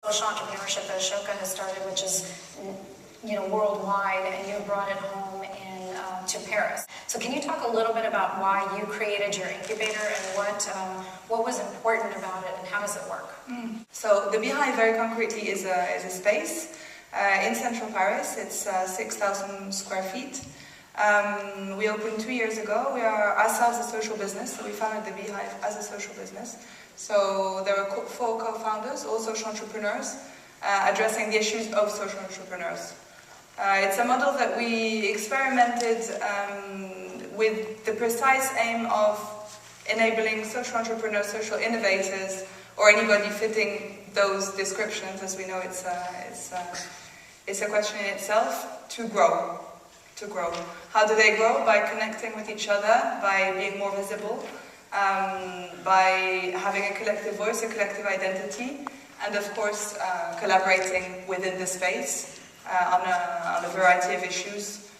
social entrepreneurship that Ashoka has started, which is, worldwide, and you brought it home to Paris. So can you talk a little bit about why you created your incubator and what was important about it and how does it work? So the Beehive, very concretely, is a space in central Paris. It's 6,000 square feet. We opened 2 years ago. We are ourselves a social business, so we founded the Beehive as a social business. So there are 4 co-founders, all social entrepreneurs, addressing the issues of social entrepreneurs. It's a model that we experimented with the precise aim of enabling social entrepreneurs, social innovators, or anybody fitting those descriptions, as we know it's a question in itself, to grow. How do they grow? By connecting with each other, by being more visible, by having a collective voice, a collective identity, and of course collaborating within the space on a variety of issues,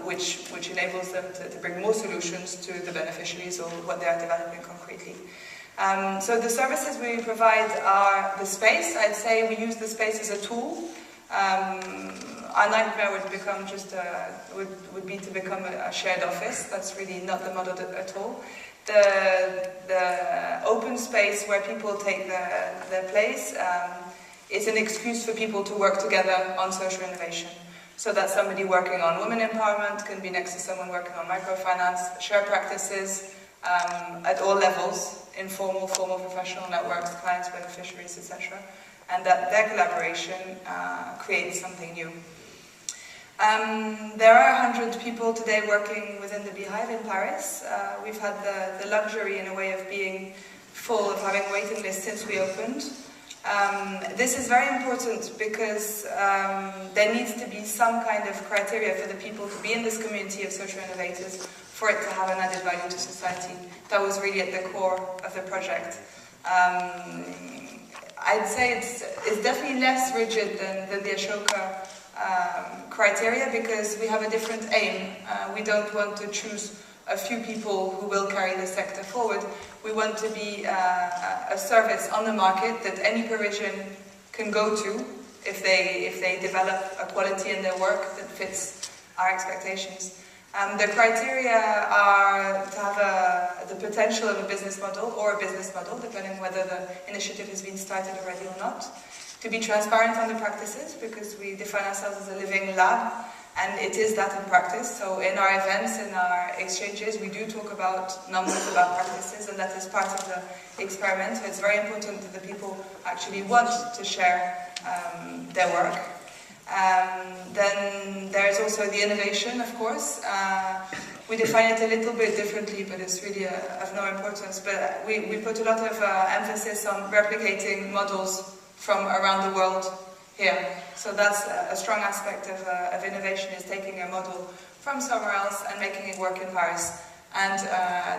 which enables them to bring more solutions to the beneficiaries or what they are developing concretely. So the services we provide are the space. I'd say we use the space as a tool. Our nightmare would be to become a shared office. That's really not the model at all. The open space where people take their place is an excuse for people to work together on social innovation. So that somebody working on women empowerment can be next to someone working on microfinance, share practices at all levels, informal, formal, professional networks, clients, beneficiaries, etc. And that their collaboration creates something new. There are 100 people today working within the Beehive in Paris. We've had the luxury, in a way, of being full, of having waiting lists since we opened. This is very important because there needs to be some kind of criteria for the people to be in this community of social innovators for it to have an added value to society. That was really at the core of the project. I'd say it's definitely less rigid than the Ashoka criteria because we have a different aim. We don't want to choose a few people who will carry the sector forward. We want to be a service on the market that any Parisian can go to if they develop a quality in their work that fits our expectations. The criteria are to have the potential of a business model or a business model, depending whether the initiative has been started already or not. To be transparent on the practices, because we define ourselves as a living lab, and it is that in practice. So in our events, in our exchanges, we do talk about numbers, about practices, and that is part of the experiment. So it's very important that the people actually want to share their work. Then there's also the innovation, of course. We define it a little bit differently, but it's really of no importance. But we put a lot of emphasis on replicating models from around the world here. So that's a strong aspect of innovation, is taking a model from somewhere else and making it work in Paris. And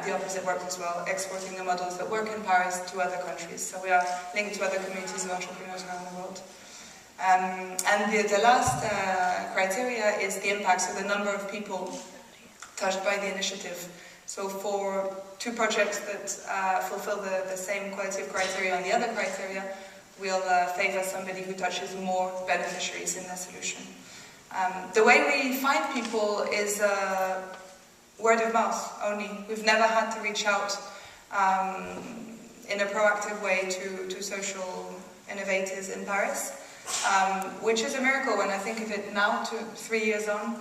the opposite works as well, exporting the models that work in Paris to other countries. So we are linked to other communities of entrepreneurs around the world. And the last criteria is the impact, so the number of people touched by the initiative. So for 2 projects that fulfill the same quality of criteria on the other criteria, we'll favor somebody who touches more beneficiaries in their solution. The way we find people is word of mouth only. We've never had to reach out in a proactive way to social innovators in Paris, which is a miracle when I think of it now, 3 years on,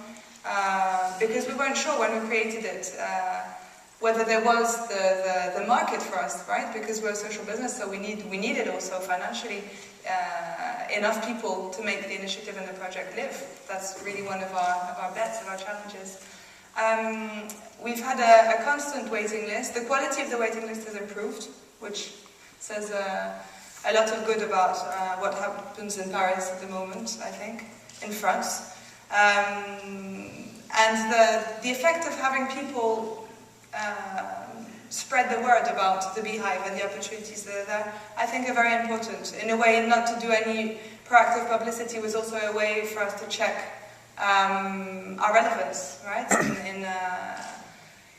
because we weren't sure when we created it whether there was the market for us, right? Because we're a social business, so we needed also financially enough people to make the initiative and the project live. That's really one of our bets, of our challenges. We've had a constant waiting list. The quality of the waiting list has improved, which says a lot of good about what happens in Paris at the moment, I think, in France. And the effect of having people spread the word about the Beehive and the opportunities that are there, I think are very important. In a way, not to do any proactive publicity was also a way for us to check our relevance, right?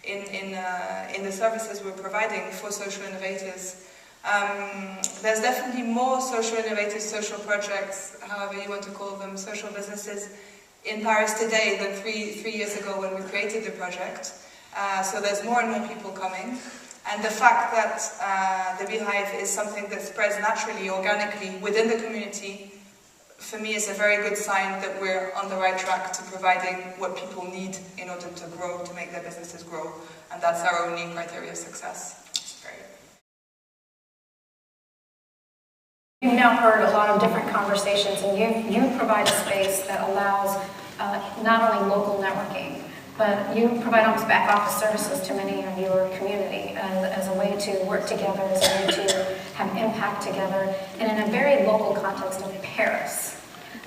In the services we're providing for social innovators. There's definitely more social innovative social projects, however you want to call them, social businesses in Paris today than three years ago when we created the project. So there's more and more people coming. And the fact that the Beehive is something that spreads naturally, organically within the community, for me is a very good sign that we're on the right track to providing what people need in order to grow, to make their businesses grow. And that's our only criteria of success. You've now heard a lot of different conversations, and you provide a space that allows not only local networking, but you provide almost back office services to many of your community as a way to work together, as a way to have impact together, and in a very local context of Paris.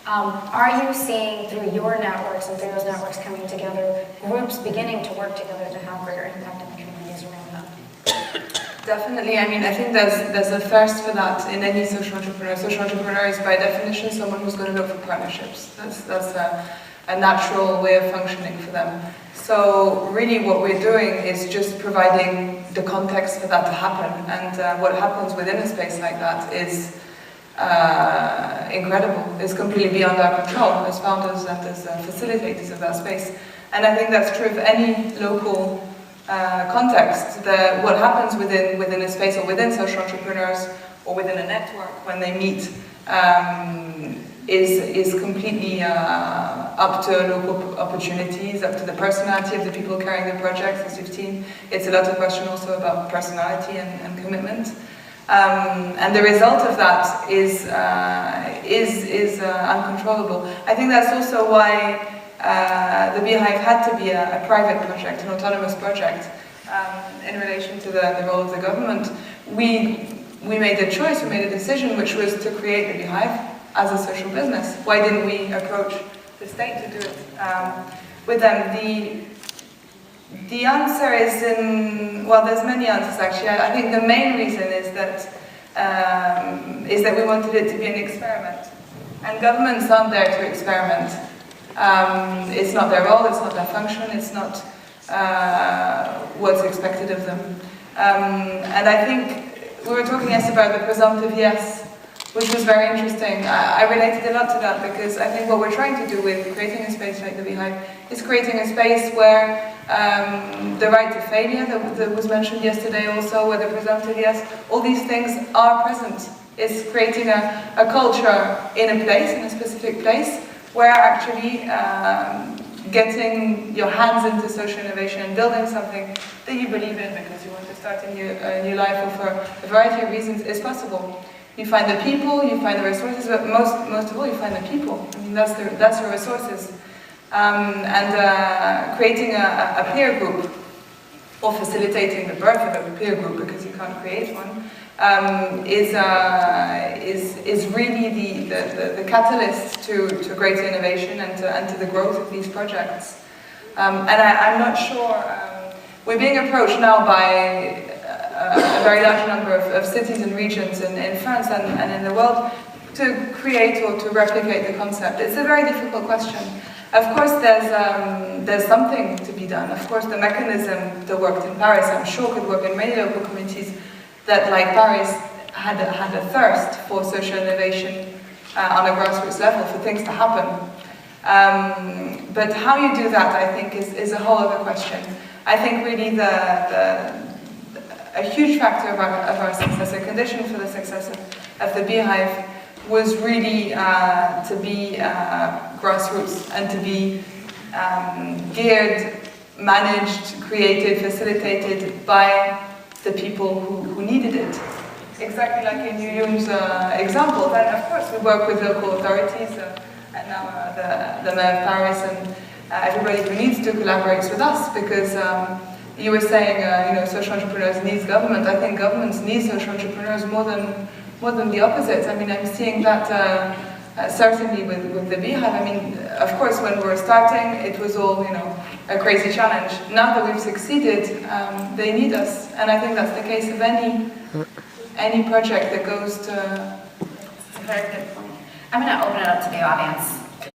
Are you seeing through your networks and through those networks coming together, groups beginning to work together to have greater impact in the communities around them? Definitely. I mean, I think there's a thirst for that in any social entrepreneur. Social entrepreneur is by definition someone who's going to look for partnerships. That's a natural way of functioning for them. So really what we're doing is just providing the context for that to happen. And what happens within a space like that is incredible. It's completely beyond our control as founders and as facilitators of that space. And I think that's true of any local context. What happens within a space or within social entrepreneurs or within a network when they meet is completely up to local opportunities, up to the personality of the people carrying the project. As you've seen, it's a lot of question also about personality and commitment. And the result of that is uncontrollable. I think that's also why the Beehive had to be a private project, an autonomous project, in relation to the role of the government. We made a choice, we made a decision, which was to create the Beehive as a social business. Why didn't we approach the state to do it with them? The answer is well, there's many answers actually. I think the main reason is that we wanted it to be an experiment. And governments aren't there to experiment. It's not their role, it's not their function, it's not what's expected of them. And I think we were talking yesterday about the presumptive yes, which was very interesting. I related a lot to that because I think what we're trying to do with creating a space like the Beehive is creating a space where the right to failure that was mentioned yesterday also, where the presumptive yes, all these things are present. It's creating a culture in a place, in a specific place, where actually getting your hands into social innovation and building something that you believe in because you want to start a new life or for a variety of reasons is possible. You find the people, you find the resources, but most of all you find the people. I mean, that's your resources. Creating a peer group, or facilitating the birth of a peer group because you can't create one, is really the catalyst to greater innovation and to the growth of these projects. And I'm not sure, we're being approached now by a very large number of cities and regions in France and in the world to create or to replicate the concept. It's a very difficult question. Of course, there's something to be done. Of course, the mechanism that worked in Paris, I'm sure, could work in many local communities that, like Paris, had a thirst for social innovation on a grassroots level, for things to happen. But how you do that, I think, is a whole other question. I think really a huge factor of our success, a condition for the success of the Beehive, was really to be grassroots and to be geared, managed, created, facilitated by the people who needed it. Exactly like in Yuyun's example. Then, of course, we work with local authorities and now the Mayor of Paris and everybody who needs to collaborate with us because you were saying, social entrepreneurs needs government. I think governments need social entrepreneurs more than the opposite. I mean, I'm seeing that certainly with the Beehive. I mean, of course, when we were starting, it was all, a crazy challenge. Now that we've succeeded, they need us. And I think that's the case of any project that goes to... That's a very good point. I'm going to open it up to the audience.